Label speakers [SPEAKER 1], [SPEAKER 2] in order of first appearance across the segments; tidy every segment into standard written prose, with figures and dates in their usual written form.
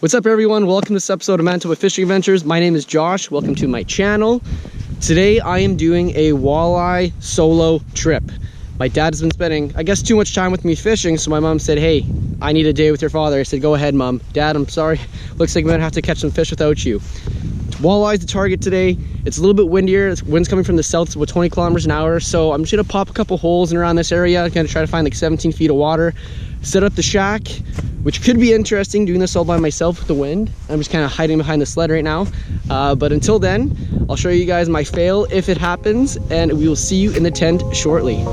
[SPEAKER 1] What's up everyone, welcome to this episode of Manitoba Fishing Adventures. My name is Josh, welcome to my channel. Today I am doing a walleye solo trip. My dad has been spending, I guess, too much time with me fishing, so my mom said, hey, I need a day with your father. I said, go ahead Mom. Dad, I'm sorry, looks like I'm gonna have to catch some fish without you. Walleye's the target today. It's a little bit windier, the wind's coming from the south, it's about 20 kilometers an hour, so I'm just gonna pop a couple holes in around this area. I'm gonna try to find like 17 feet of water, set up the shack, which could be interesting doing this all by myself with the wind. I'm just kind of hiding behind the sled right now. But until then, I'll show you guys my fail if it happens, and we will see you in the tent shortly.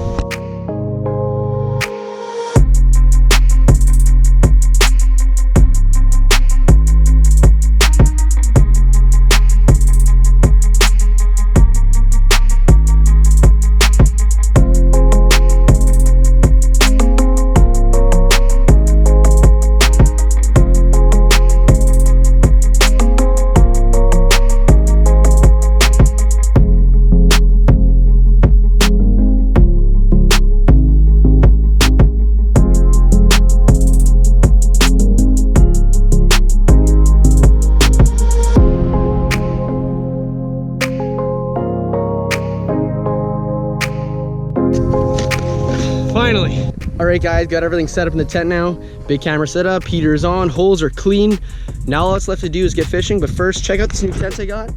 [SPEAKER 1] Finally. All right guys, got everything set up in the tent now. Big camera set up, heaters on, holes are clean. Now all that's left to do is get fishing, but first check out this new tent I got.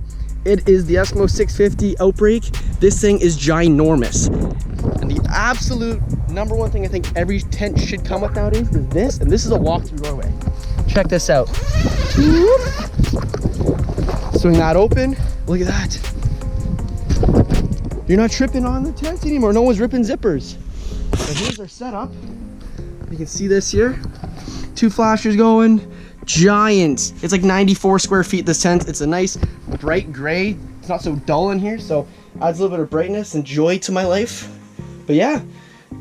[SPEAKER 1] It is the Eskimo 650 Outbreak. This thing is ginormous. And the absolute #1 thing I think every tent should come with nowadays is this, and this is a walk-through doorway. Check this out. Swing that open, look at that. You're not tripping on the tent anymore, no one's ripping zippers. So here's our setup. You can see this here. 2 flashers going. Giant. It's like 94 square feet, this tent. It's a nice bright gray. It's not so dull in here, so adds a little bit of brightness and joy to my life. But yeah,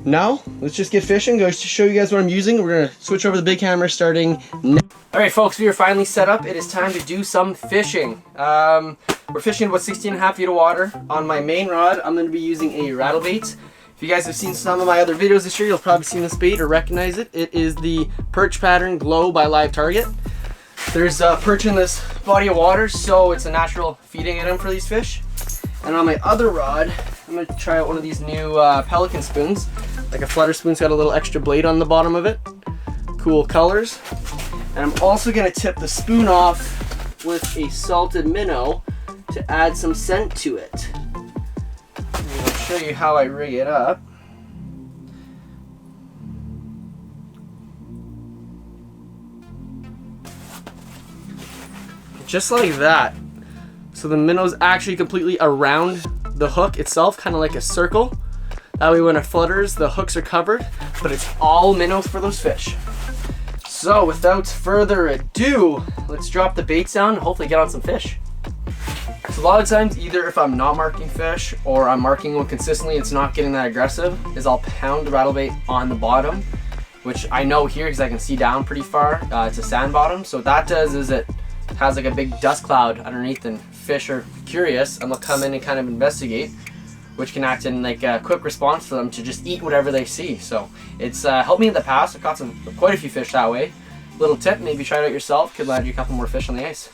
[SPEAKER 1] now let's just get fishing. Go to show you guys what I'm using. We're gonna switch over the big camera starting now. All right folks, we are finally set up. It is time to do some fishing. We're fishing about 16.5 feet of water. On my main rod, I'm gonna be using a rattle bait. If you guys have seen some of my other videos this year, you'll probably seen this bait or recognize it. It is the Perch Pattern Glow by Live Target. There's perch in this body of water, so it's a natural feeding item for these fish. And on my other rod, I'm gonna try out one of these new Pelican spoons. Like a flutter spoon's got a little extra blade on the bottom of it. Cool colors. And I'm also gonna tip the spoon off with a salted minnow to add some scent to it. I'll show you how I rig it up. Just like that. So the minnow's actually completely around the hook itself, kind of like a circle. That way when it flutters, the hooks are covered, but it's all minnows for those fish. So without further ado, let's drop the baits down and hopefully get on some fish. So a lot of times, either if I'm not marking fish or I'm marking one consistently, it's not getting that aggressive, is I'll pound the rattle bait on the bottom, which I know here because I can see down pretty far. It's a sand bottom. So what that does is it has like a big dust cloud underneath, and fish are curious and they'll come in and kind of investigate, which can act in like a quick response for them to just eat whatever they see. So it's helped me in the past. I've caught quite a few fish that way. Little tip, maybe try it out yourself, could land you a couple more fish on the ice.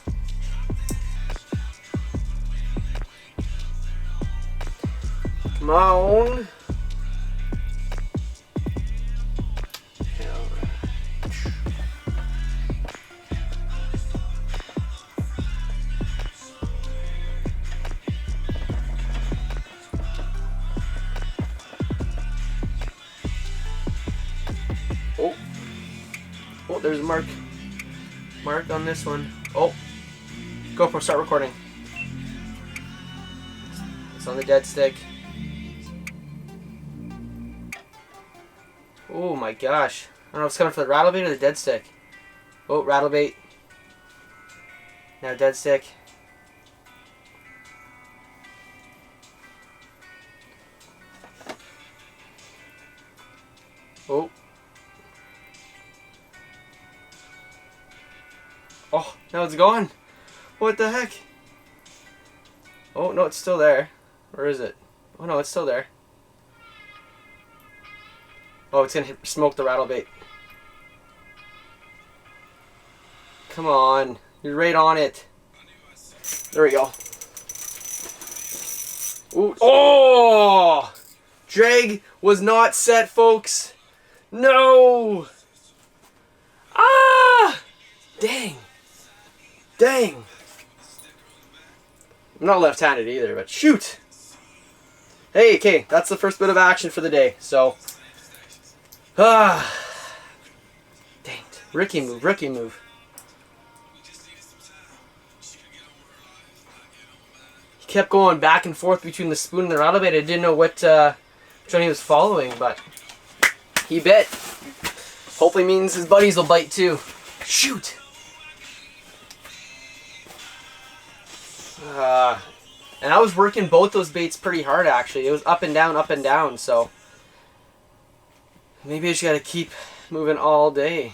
[SPEAKER 1] Come on. Oh, there's a mark on this one. Oh, go for it, start recording. It's on the dead stick. Oh my gosh. I don't know if it's coming for the rattle bait or the dead stick. Oh, rattle bait. Now dead stick. Oh. Oh, now it's gone. What the heck? Oh, no, it's still there. Where is it? Oh, no, it's still there. Oh, it's gonna smoke the rattle bait. Come on. You're right on it. There we go. Ooh. Oh! Drag was not set, folks. No! Ah! Dang. Dang. I'm not left-handed either, but shoot. Hey, okay, that's the first bit of action for the day, so. Dang it. Rookie move, rookie move. He kept going back and forth between the spoon and the rattle bait. I didn't know which one he was following, but he bit. Hopefully means his buddies will bite too. Shoot! And I was working both those baits pretty hard, actually. It was up and down, so maybe I just gotta keep moving all day.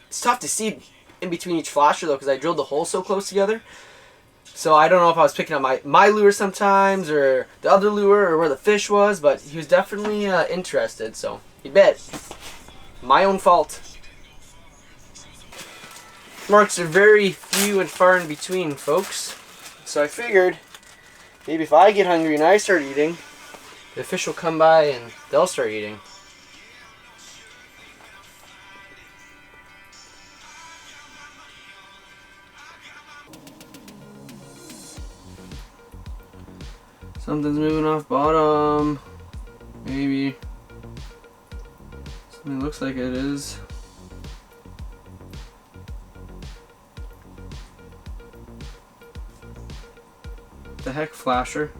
[SPEAKER 1] It's tough to see in between each flasher, though, because I drilled the holes so close together. So I don't know if I was picking up my lure sometimes, or the other lure, or where the fish was, but he was definitely interested, so he bit. My own fault. Marks are very few and far in between, folks. So I figured maybe if I get hungry and I start eating, the fish will come by and they'll start eating. Something's moving off bottom. Maybe. Something looks like it is. The heck, flasher?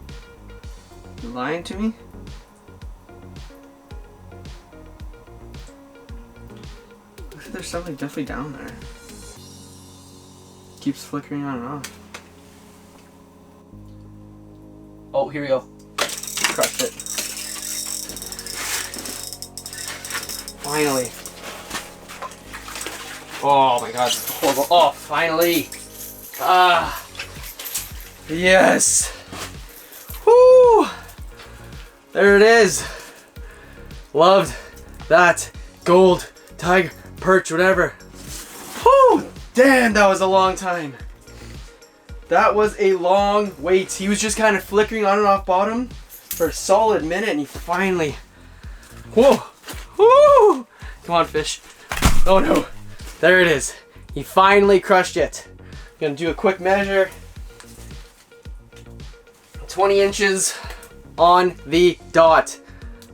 [SPEAKER 1] You lying to me? Looks like there's something definitely down there. Keeps flickering on and off. Oh, here we go. Crushed it. Finally. Oh my god, it's horrible. Oh, finally. Ah. Yes. Woo. There it is. Loved that gold tiger perch, whatever. Woo. Damn, that was a long time. That was a long wait. He was just kind of flickering on and off bottom for a solid minute, and he finally. Whoa. Woo. Come on, fish. Oh no. There it is. He finally crushed it. Gonna do a quick measure. 20 inches on the dot.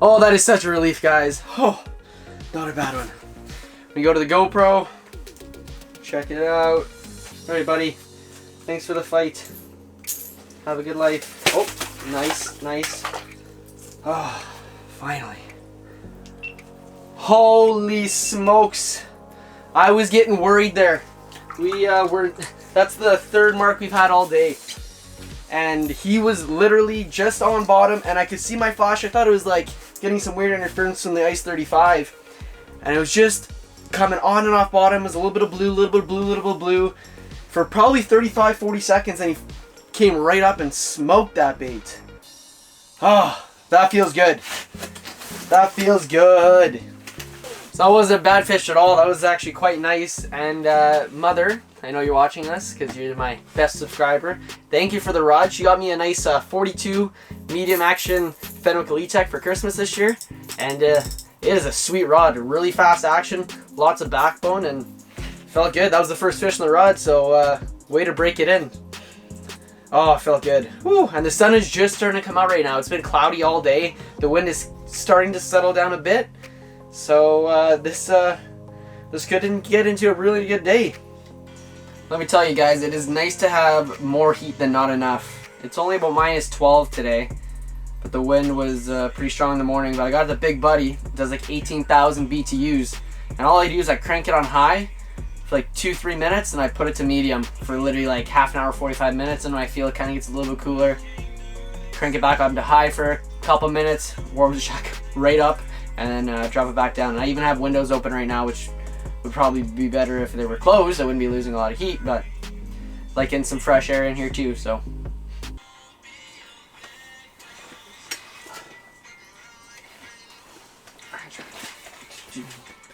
[SPEAKER 1] Oh, that is such a relief, guys. Oh, not a bad one. We go to the GoPro. Check it out. All right, buddy. Thanks for the fight. Have a good life. Oh, nice, nice. Oh, finally. Holy smokes. I was getting worried there. That's the third mark we've had all day. And he was literally just on bottom, and I could see my flash. I thought it was like getting some weird interference from the Ice 35. And it was just coming on and off bottom. It was a little bit of blue, a little bit of blue, a little bit of blue. For probably 35, 40 seconds, and he came right up and smoked that bait. Oh, that feels good. That feels good. So that wasn't a bad fish at all. That was actually quite nice. And Mother, I know you're watching this because you're my best subscriber. Thank you for the rod. She got me a nice 42 medium action Fenwick Elite Tech for Christmas this year. And it is a sweet rod. Really fast action, lots of backbone, and felt good. That was the first fish on the rod, so way to break it in. Oh, it felt good. Woo. And the sun is just starting to come out right now. It's been cloudy all day. The wind is starting to settle down a bit. So this could get into a really good day. Let me tell you guys, it is nice to have more heat than not enough. It's only about -12 today, but the wind was pretty strong in the morning. But I got the big buddy. It does like 18,000 BTUs. And all I do is I crank it on high for like 2-3 minutes, and I put it to medium for literally like half an hour, 45 minutes, and when I feel it kind of gets a little bit cooler, crank it back up to high for a couple minutes, warm the shack right up, and then drop it back down. And I even have windows open right now, which would probably be better if they were closed. I wouldn't be losing a lot of heat, but like getting some fresh air in here too, so.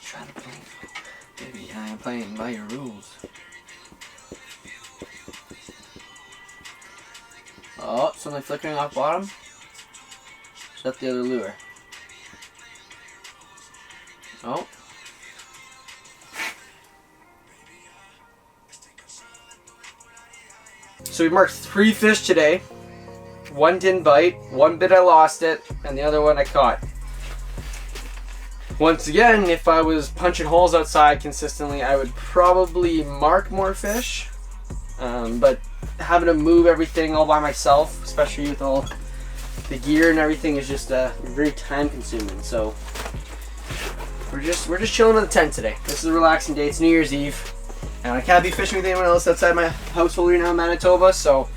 [SPEAKER 1] Try to play. Baby, I am playing by your rules. Oh, something flickering off bottom. Is that the other lure? Oh. So we marked 3 fish today. 1 didn't bite, 1 bit I lost it, and the other one I caught. Once again, if I was punching holes outside consistently, I would probably mark more fish. But having to move everything all by myself, especially with all the gear and everything, is just very time consuming. So we're just chilling in the tent today. This is a relaxing day. It's New Year's Eve, and I can't be fishing with anyone else outside my household right now in Manitoba. So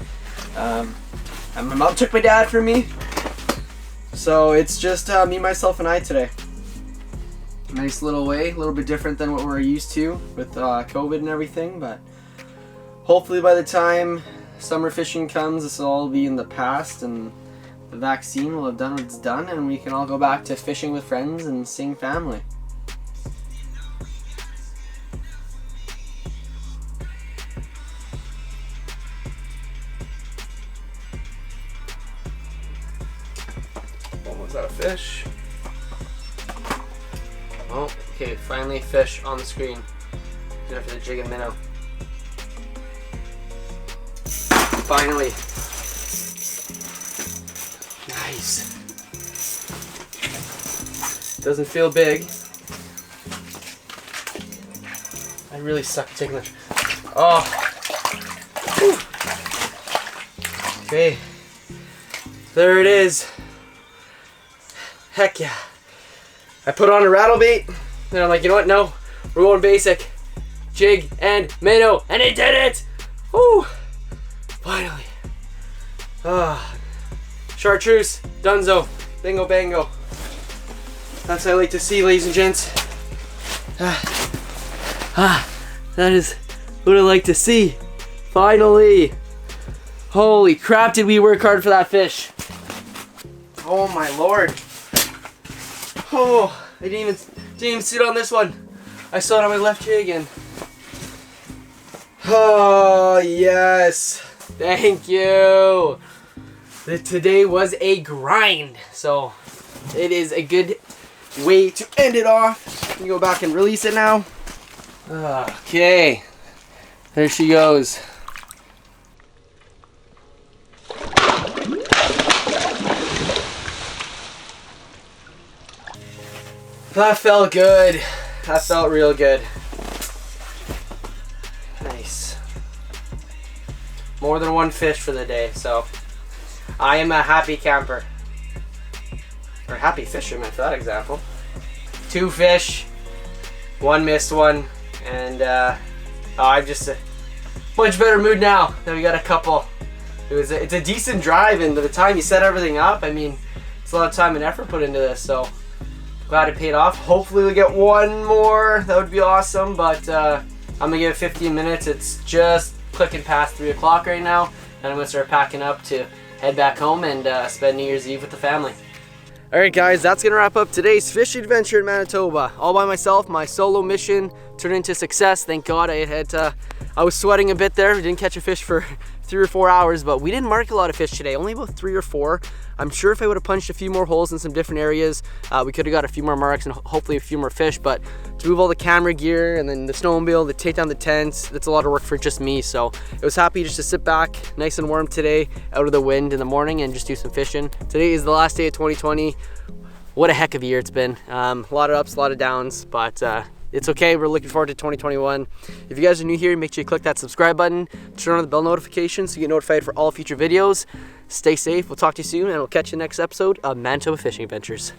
[SPEAKER 1] my mom took my dad from me, so it's just me, myself, and I today. Nice little way, a little bit different than what we're used to with COVID and everything, but hopefully by the time summer fishing comes, this will all be in the past and the vaccine will have done what it's done, and we can all go back to fishing with friends and seeing family. Oh, was that a fish? Oh, okay, finally a fish on the screen. Good after the jig and minnow. Finally. Nice. Doesn't feel big. I really suck at taking the... Oh. Whew. Okay. There it is. Heck yeah. I put on a rattle bait, and I'm like, you know what? No, we're going basic. Jig and minnow, and it did it! Woo! Finally. Chartreuse, dunzo, bingo bango. That's what I like to see, ladies and gents. That is what I like to see. Finally. Holy crap, did we work hard for that fish. Oh my lord. Oh, I didn't even sit on this one. I saw it on my left jig and... Oh, yes. Thank you. Today was a grind. So, it is a good way to end it off. You go back and release it now. Okay. There she goes. That felt good. That felt real good. Nice. More than 1 fish for the day, so I am a happy camper. Or happy fisherman for that example. 2 fish, 1 missed one, and I'm just a much better mood now that we got a couple. It's a decent drive, and by the time you set everything up, I mean, it's a lot of time and effort put into this, so glad it paid off. Hopefully we get 1 more. That would be awesome, but I'm gonna give it 15 minutes. It's just clicking past 3 o'clock right now, and I'm gonna start packing up to head back home and spend New Year's Eve with the family. Alright guys, that's gonna wrap up today's fishing adventure in Manitoba. All by myself, my solo mission turned into success. Thank God. I was sweating a bit there. We didn't catch a fish for 3 or 4 hours, but we didn't mark a lot of fish today, only about 3 or 4. I'm sure if I would have punched a few more holes in some different areas, we could have got a few more marks and hopefully a few more fish, but to move all the camera gear and then the snowmobile, to take down the tents, that's a lot of work for just me. So I was happy just to sit back nice and warm today, out of the wind in the morning, and just do some fishing. Today is the last day of 2020. What a heck of a year it's been. A lot of ups, a lot of downs, but it's okay. We're looking forward to 2021. If you guys are new here, make sure you click that subscribe button, turn on the bell notifications so you get notified for all future videos. Stay safe. We'll talk to you soon, and we'll catch you next episode of Manitoba Fishing Adventures.